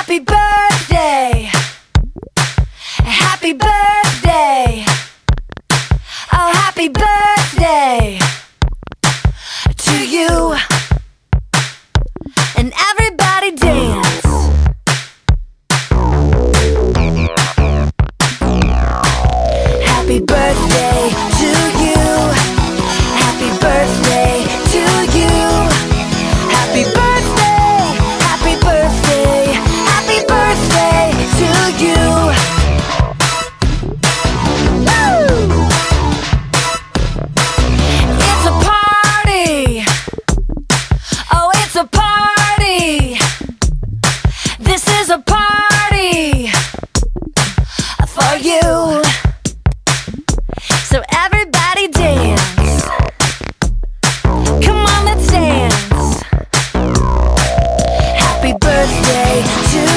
Happy birthday, happy birthday, oh happy birthday to you. And everybody dance. Happy birthday to you. Happy birthday to you. Happy birthday, happy birthday, happy birthday to you. Woo! It's a party. Oh, it's a party. This is a party for you. So everybody dance. Come on, let's dance. Happy birthday to